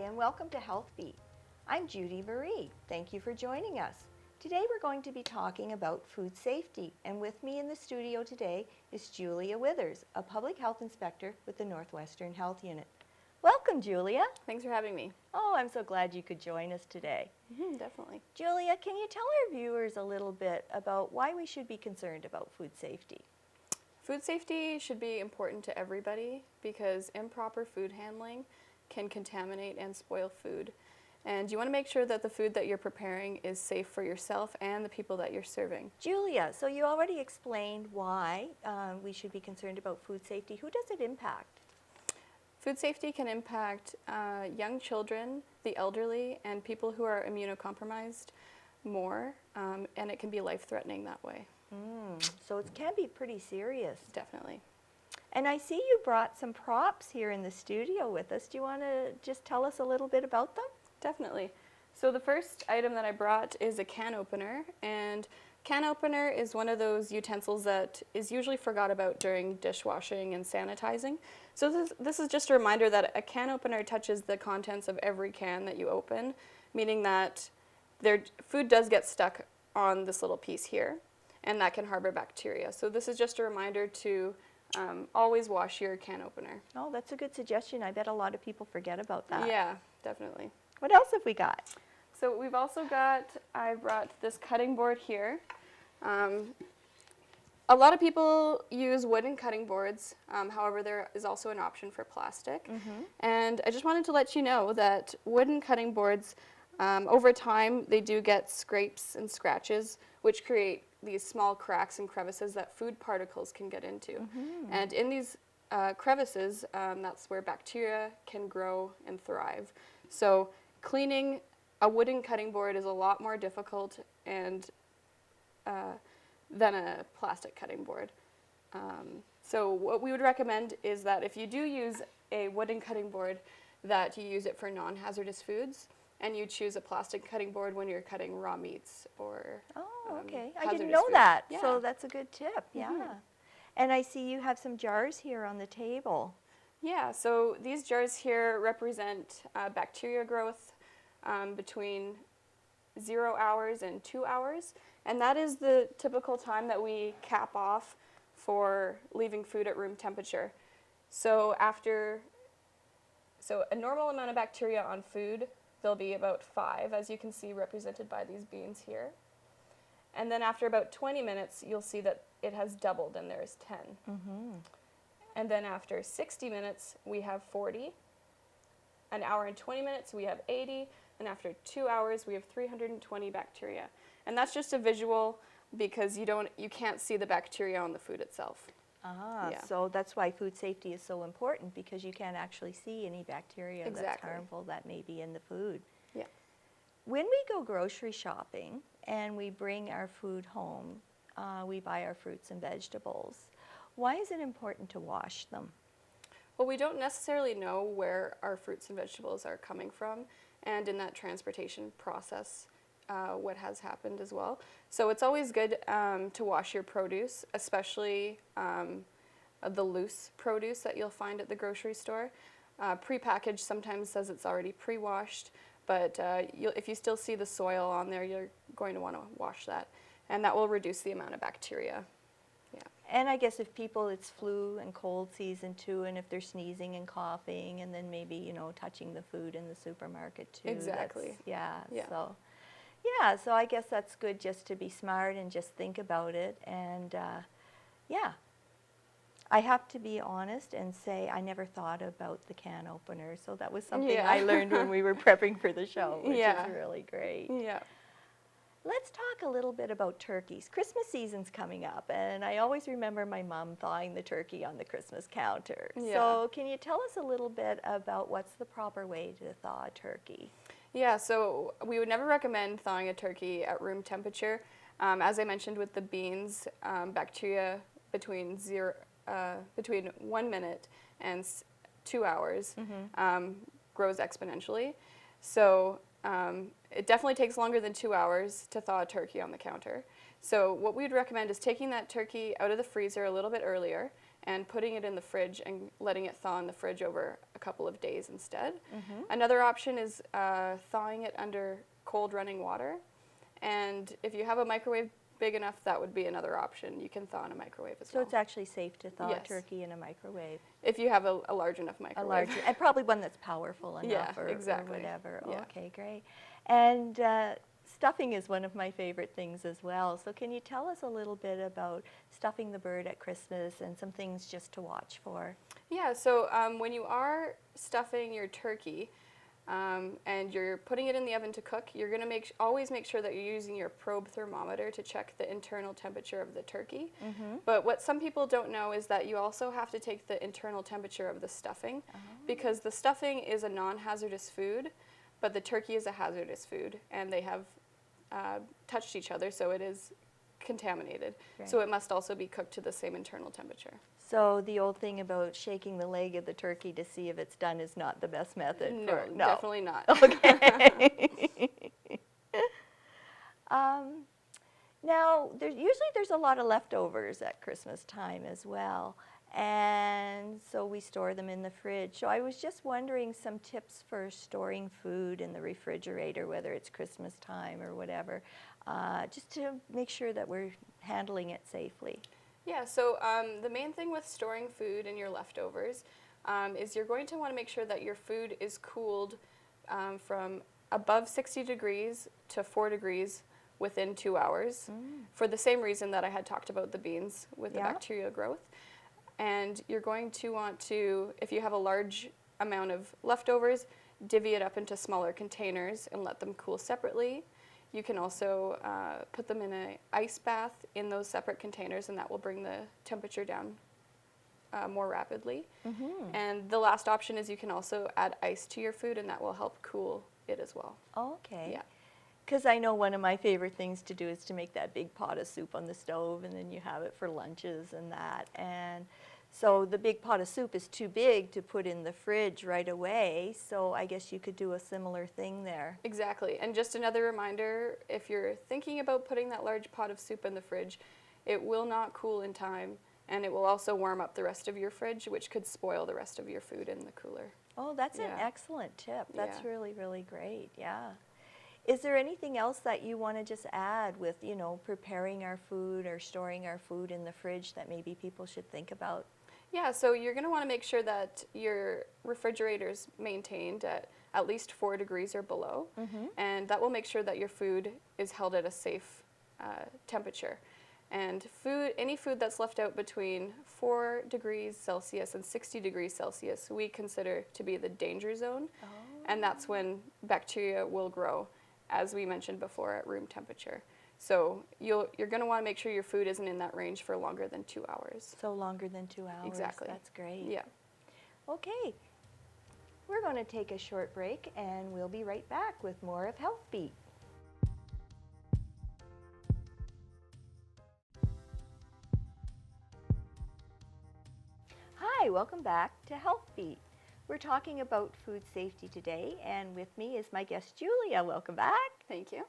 and welcome to Health Beat. I'm Judy. Thank you for joining us. Today we're going to be talking about food safety, and with me in the studio today is Julia Withers, a public health inspector with the Northwestern Health Unit. Welcome, Julia. Thanks for having me. Oh, I'm so glad you could join us today. Definitely. Julia, can you tell our viewers a little bit about why we should be concerned about food safety? Food safety should be important to everybody because improper food handling can contaminate and spoil food. And you want to make sure that the food that you're preparing is safe for yourself and the people that you're serving. Julia, so you already explained why we should be concerned about food safety. Who does it impact? Food safety can impact young children, the elderly, and people who are immunocompromised more, and it can be life-threatening that way. So it can be pretty serious. Definitely. And I see you brought some props here in the studio with us. Do you want to just tell us a little bit about them? Definitely. So the first item that I brought is a can opener, and can opener is one of those utensils that is usually forgot about during dishwashing and sanitizing. So this is just a reminder that a can opener touches the contents of every can that you open, meaning that their food does get stuck on this little piece here, and that can harbor bacteria. So this is just a reminder to always wash your can opener. Oh, that's a good suggestion. I bet a lot of people forget about that. Yeah, definitely. What else have we got? So we've also got, I brought this cutting board here. A lot of people use wooden cutting boards, however there is also an option for plastic. And I just wanted to let you know that wooden cutting boards, over time they do get scrapes and scratches, which create these small cracks and crevices that food particles can get into. And in these crevices, that's where bacteria can grow and thrive. So cleaning a wooden cutting board is a lot more difficult and than a plastic cutting board. So what we would recommend is that if you do use a wooden cutting board, that you use it for non-hazardous foods, and you choose a plastic cutting board when you're cutting raw meats or okay. I hazardous didn't know foods. that, Yeah. so that's a good tip. Yeah. And I see you have some jars here on the table. Yeah, so these jars here represent bacteria growth between 0 hours and 2 hours, and that is the typical time that we cap off for leaving food at room temperature. So a normal amount of bacteria on food, there'll be about 5, as you can see represented by these beans here. And then after about 20 minutes, you'll see that it has doubled and there's 10. And then after 60 minutes, we have 40. An hour and 20 minutes, we have 80. And after 2 hours, we have 320 bacteria. And that's just a visual because you can't see the bacteria on the food itself. Yeah. So that's why food safety is so important, because you can't actually see any bacteria that's harmful that may be in the food. Yeah. When we go grocery shopping and we bring our food home, we buy our fruits and vegetables. Why is it important to wash them? Well, we don't necessarily know where our fruits and vegetables are coming from, and in that transportation process, what has happened as well. So it's always good to wash your produce, especially the loose produce that you'll find at the grocery store. Prepackaged sometimes says it's already pre-washed, but if you still see the soil on there, you're going to want to wash that, and that will reduce the amount of bacteria. Yeah. And I guess if people, it's flu and cold season too, and if they're sneezing and coughing, and then maybe, touching the food in the supermarket too. Exactly. So I guess that's good just to be smart and just think about it. And I have to be honest and say I never thought about the can opener, so that was something I learned when we were prepping for the show, which is really great. Yeah. Let's talk a little bit about turkeys. Christmas season's coming up, and I always remember my mom thawing the turkey on the Christmas counter. Yeah. So can you tell us a little bit about what's the proper way to thaw a turkey? Yeah, so we would never recommend thawing a turkey at room temperature. As I mentioned with the beans, bacteria between 1 minute and 2 hours grows exponentially. So it definitely takes longer than 2 hours to thaw a turkey on the counter. So what we would recommend is taking that turkey out of the freezer a little bit earlier and putting it in the fridge and letting it thaw in the fridge over a couple of days instead. Another option is thawing it under cold running water. And if you have a microwave big enough, that would be another option. You can thaw in a microwave as So well. it's actually safe to thaw a Yes. turkey in a microwave. If you have a large enough A microwave. larger, and probably one that's powerful Yeah, enough or exactly. whatever. Yeah. Okay, great. And stuffing is one of my favorite things as well. So can you tell us a little bit about stuffing the bird at Christmas and some things just to watch for? Yeah, so when you are stuffing your turkey and you're putting it in the oven to cook, you're going to always make sure that you're using your probe thermometer to check the internal temperature of the turkey. But what some people don't know is that you also have to take the internal temperature of the stuffing because the stuffing is a non-hazardous food, but the turkey is a hazardous food, and they have touched each other, so it is contaminated. Right. So it must also be cooked to the same internal temperature. So the old thing about shaking the leg of the turkey to see if it's done is not the best method. No, for, definitely not. Okay. Now, usually there's a lot of leftovers at Christmas time as well, and so we store them in the fridge. So I was just wondering some tips for storing food in the refrigerator, whether it's Christmas time or whatever, just to make sure that we're handling it safely. Yeah, so the main thing with storing food and your leftovers is you're going to want to make sure that your food is cooled from above 60 degrees to 4 degrees within 2 hours for the same reason that I had talked about the beans with the bacterial growth. And you're going to want to, if you have a large amount of leftovers, divvy it up into smaller containers and let them cool separately. You can also put them in an ice bath in those separate containers, and that will bring the temperature down more rapidly. And the last option is you can also add ice to your food, and that will help cool it as well. Okay. Yeah. Because I know one of my favorite things to do is to make that big pot of soup on the stove, and then you have it for lunches and that. And so the big pot of soup is too big to put in the fridge right away, so I guess you could do a similar thing there. Exactly. And just another reminder, if you're thinking about putting that large pot of soup in the fridge, it will not cool in time, and it will also warm up the rest of your fridge, which could spoil the rest of your food in the cooler. Oh, that's an Yeah. excellent tip. That's Yeah. really, really great. Yeah. Is there anything else that you want to just add with, preparing our food or storing our food in the fridge that maybe people should think about? Yeah, so you're going to want to make sure that your refrigerator's maintained at least 4 degrees or below, and that will make sure that your food is held at a safe temperature. And any food that's left out between 4 degrees Celsius and 60 degrees Celsius, we consider to be the danger zone, and that's when bacteria will grow, as we mentioned before, at room temperature. So you're going to want to make sure your food isn't in that range for longer than 2 hours. So longer than 2 hours. Exactly. That's great. Yeah. Okay. We're going to take a short break, and we'll be right back with more of Health Beat. Hi, welcome back to Health Beat. We're talking about food safety today, and with me is my guest Julia. Welcome back. Thank you.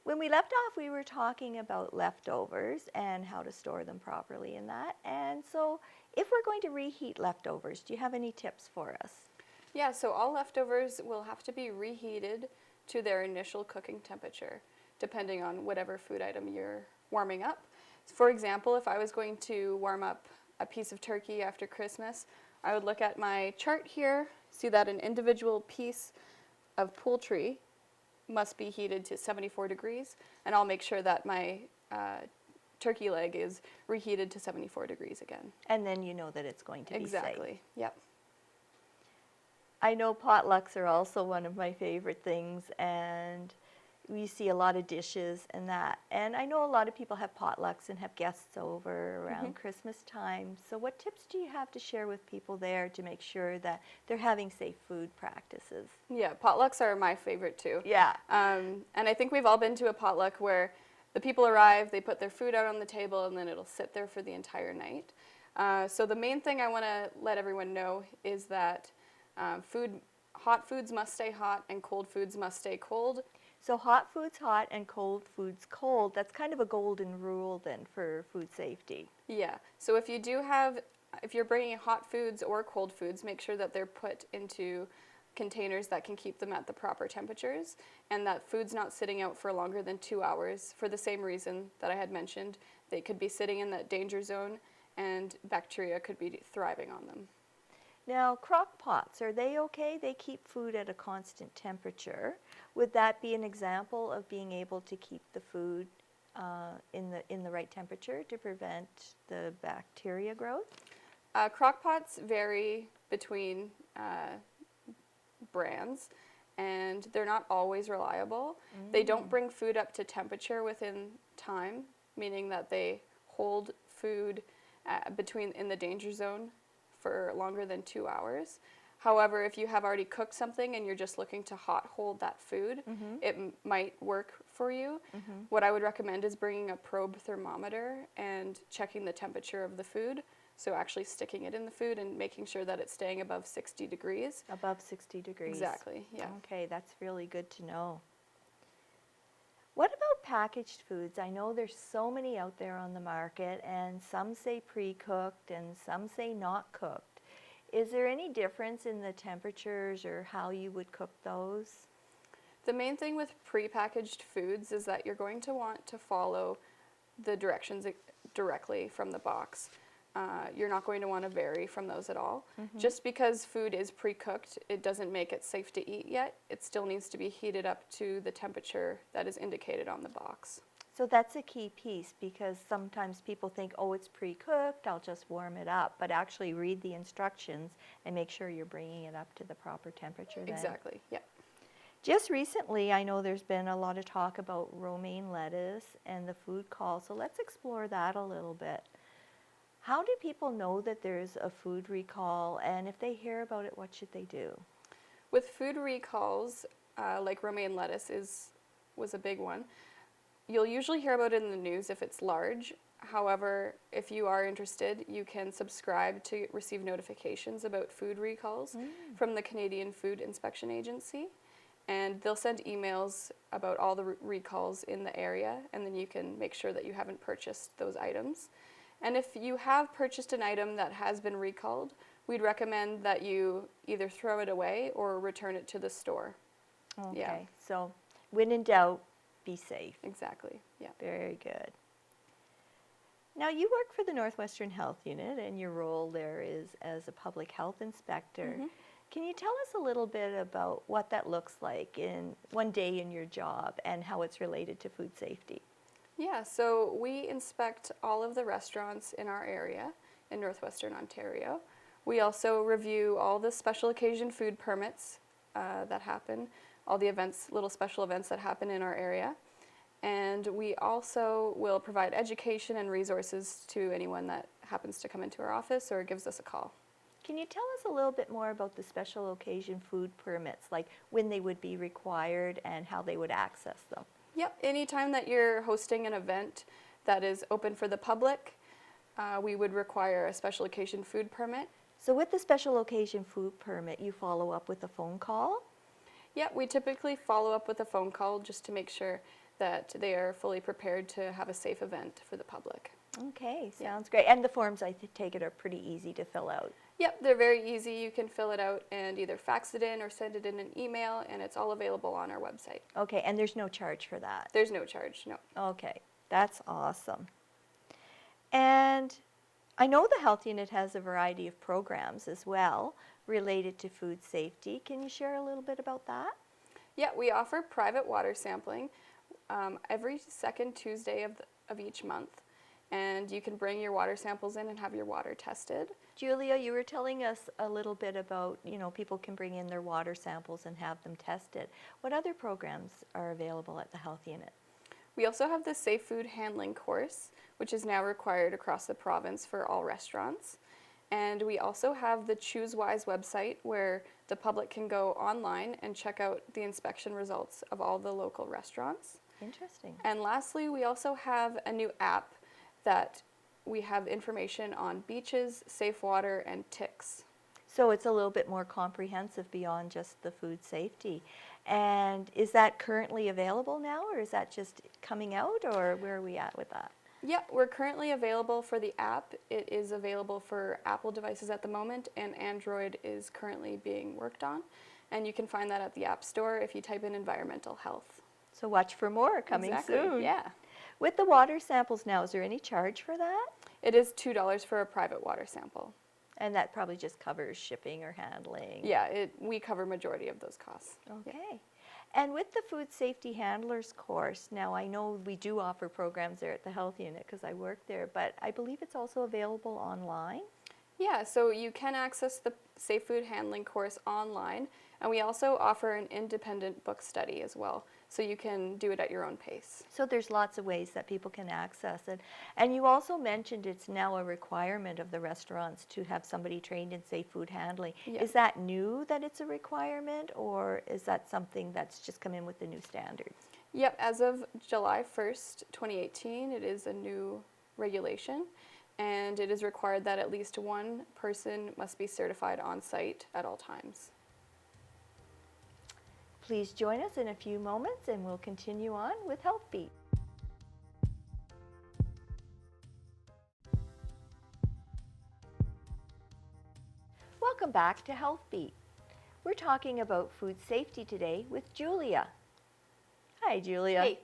When we left off, we were talking about leftovers and how to store them properly in that. And so if we're going to reheat leftovers, do you have any tips for us? Yeah, so all leftovers will have to be reheated to their initial cooking temperature, depending on whatever food item you're warming up. For example, if I was going to warm up a piece of turkey after Christmas, I would look at my chart here, see that an individual piece of poultry must be heated to 74 degrees, and I'll make sure that my turkey leg is reheated to 74 degrees again. And then you know that it's going to be safe. Exactly, yep. I know potlucks are also one of my favorite things, and we see a lot of dishes and that. And I know a lot of people have potlucks and have guests over around Christmas time. So what tips do you have to share with people there to make sure that they're having safe food practices? Yeah, potlucks are my favorite too. Yeah. And I think we've all been to a potluck where the people arrive, they put their food out on the table, and then it'll sit there for the entire night. So the main thing I want to let everyone know is that hot foods must stay hot and cold foods must stay cold. So hot foods hot and cold foods cold. That's kind of a golden rule then for food safety. Yeah, so if you do have if you're bringing hot foods or cold foods, make sure that they're put into containers that can keep them at the proper temperatures, and that food's not sitting out for longer than 2 hours for the same reason that I had mentioned. They could be sitting in that danger zone and bacteria could be thriving on them. Now, crock pots, are they okay? They keep food at a constant temperature. Would that be an example of being able to keep the food in the right temperature to prevent the bacteria growth? Crock pots vary between brands, and they're not always reliable. They don't bring food up to temperature within time, meaning that they hold food in the danger zone for longer than 2 hours. However, if you have already cooked something and you're just looking to hot hold that food, it might work for you. What I would recommend is bringing a probe thermometer and checking the temperature of the food. So actually sticking it in the food and making sure that it's staying above 60 degrees. Above 60 degrees. Exactly, yeah. Okay, that's really good to know. What about packaged foods? I know there's so many out there on the market, and some say pre-cooked and some say not cooked. Is there any difference in the temperatures or how you would cook those? The main thing with prepackaged foods is that you're going to want to follow the directions directly from the box. You're not going to want to vary from those at all. Just because food is pre-cooked, it doesn't make it safe to eat yet. It still needs to be heated up to the temperature that is indicated on the box. So that's a key piece, because sometimes people think, oh, it's pre-cooked, I'll just warm it up. But actually read the instructions and make sure you're bringing it up to the proper temperature then. Exactly, yeah. Just recently, I know there's been a lot of talk about romaine lettuce and the food call, so let's explore that a little bit. How do people know that there's a food recall, and if they hear about it, what should they do? With food recalls, like romaine lettuce was a big one. You'll usually hear about it in the news if it's large. However, if you are interested, you can subscribe to receive notifications about food recalls from the Canadian Food Inspection Agency. And they'll send emails about all the recalls in the area, and then you can make sure that you haven't purchased those items. And if you have purchased an item that has been recalled, we'd recommend that you either throw it away or return it to the store. Okay, Yeah. so when in doubt, be safe. Exactly, yeah. Very good. Now, you work for the Northwestern Health Unit, and your role there is as a public health inspector. Can you tell us a little bit about what that looks like in one day in your job and how it's related to food safety? Yeah, so we inspect all of the restaurants in our area in Northwestern Ontario. We also review all the special occasion food permits that happen, all the events, little special events that happen in our area. And we also will provide education and resources to anyone that happens to come into our office or gives us a call. Can you tell us a little bit more about the special occasion food permits, like when they would be required and how they would access them? Yep, anytime that you're hosting an event that is open for the public, we would require a special occasion food permit. So with the special occasion food permit, you follow up with a phone call? Yeah, we typically follow up with a phone call just to make sure that they are fully prepared to have a safe event for the public. Okay, sounds great. And the forms, I take it, are pretty easy to fill out. Yep, they're very easy. You can fill it out and either fax it in or send it in an email, and it's all available on our website. Okay, and there's no charge for that? There's no charge, no. Okay, that's awesome. And I know the Health Unit has a variety of programs as well related to food safety. Can you share a little bit about that? Yeah, we offer private water sampling every second Tuesday of each month. And you can bring your water samples in and have your water tested. Julia, you were telling us a little bit about, people can bring in their water samples and have them tested. What other programs are available at the Health Unit? We also have the Safe Food Handling course, which is now required across the province for all restaurants. And we also have the Choose Wise website where the public can go online and check out the inspection results of all the local restaurants. Interesting. And lastly, we also have a new app that we have information on beaches, safe water, and ticks. So it's a little bit more comprehensive beyond just the food safety. And is that currently available now, or is that just coming out, or where are we at with that? Yeah, we're currently available for the app. It is available for Apple devices at the moment, and Android is currently being worked on. And you can find that at the App Store if you type in environmental health. So watch for more coming Exactly, soon. yeah. With the water samples now, is there any charge for that? It is $2 for a private water sample. And that probably just covers shipping or handling. Yeah, we cover majority of those costs. Okay. Yeah. And with the food safety handlers course, now I know we do offer programs there at the health unit because I work there, but I believe it's also available online. Yeah, so you can access the Safe Food Handling course online, and we also offer an independent book study as well, so you can do it at your own pace. So there's lots of ways that people can access it. And you also mentioned it's now a requirement of the restaurants to have somebody trained in safe food handling. Yeah. Is that new that it's a requirement, or is that something that's just come in with the new standards? Yep, as of July 1st, 2018, it is a new regulation, and it is required that at least one person must be certified on site at all times. Please join us in a few moments and we'll continue on with Health Beat. Welcome back to Health Beat. We're talking about food safety today with Julia. Hi, Julia. Hey.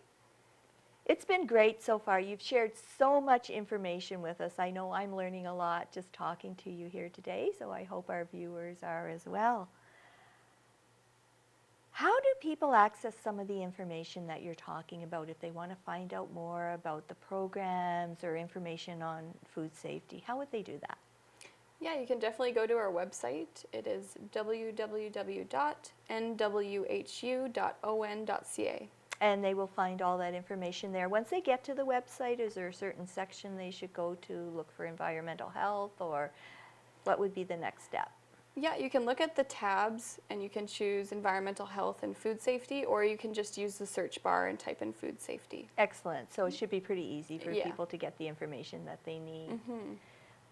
It's been great so far. You've shared so much information with us. I know I'm learning a lot just talking to you here today, so I hope our viewers are as well. How do people access some of the information that you're talking about if they want to find out more about the programs or information on food safety? How would they do that? Yeah, you can definitely go to our website. It is www.nwhu.on.ca. And they will find all that information there. Once they get to the website, is there a certain section they should go to look for environmental health, or what would be the next step? Yeah, you can look at the tabs and you can choose environmental health and food safety, or you can just use the search bar and type in food safety. Excellent. So it should be pretty easy for Yeah. people to get the information that they need. Mm-hmm.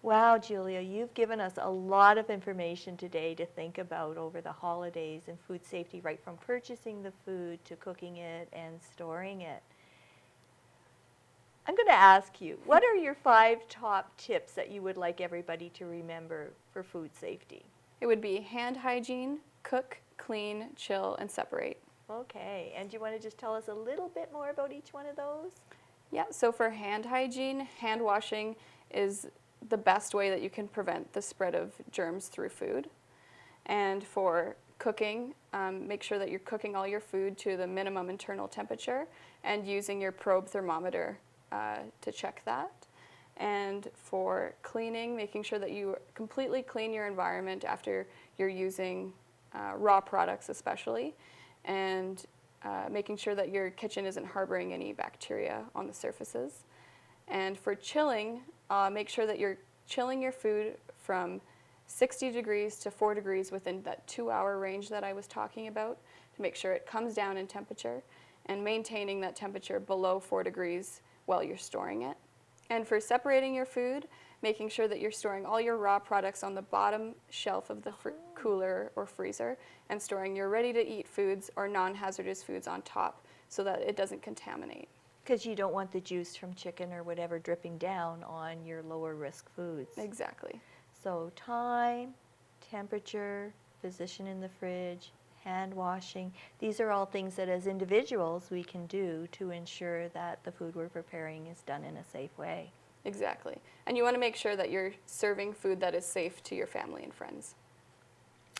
Wow, Julia, you've given us a lot of information today to think about over the holidays and food safety, right from purchasing the food to cooking it and storing it. I'm going to ask you, what are your 5 top tips that you would like everybody to remember for food safety? It would be hand hygiene, cook, clean, chill, and separate. Okay, and do you want to just tell us a little bit more about each one of those? Yeah, so for hand hygiene, hand washing is the best way that you can prevent the spread of germs through food. And for cooking, make sure that you're cooking all your food to the minimum internal temperature and using your probe thermometer to check that. And for cleaning, making sure that you completely clean your environment after you're using raw products especially, and making sure that your kitchen isn't harboring any bacteria on the surfaces. And for chilling, make sure that you're chilling your food from 60 degrees to 4 degrees within that 2-hour range that I was talking about, to make sure it comes down in temperature, and maintaining that temperature below 4 degrees while you're storing it. And for separating your food, making sure that you're storing all your raw products on the bottom shelf of the cooler or freezer, and storing your ready-to-eat foods or non-hazardous foods on top so that it doesn't contaminate. Because you don't want the juice from chicken or whatever dripping down on your lower risk foods. Exactly. So time, temperature, position in the fridge, hand washing, these are all things that as individuals we can do to ensure that the food we're preparing is done in a safe way. Exactly. And you want to make sure that you're serving food that is safe to your family and friends.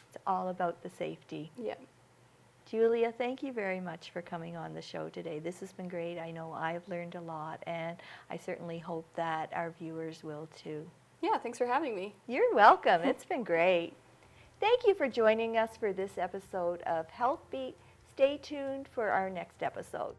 It's all about the safety. Yeah. Julia, thank you very much for coming on the show today. This has been great. I know I've learned a lot, and I certainly hope that our viewers will too. Yeah, thanks for having me. You're welcome. It's been great. Thank you for joining us for this episode of Health Beat. Stay tuned for our next episode.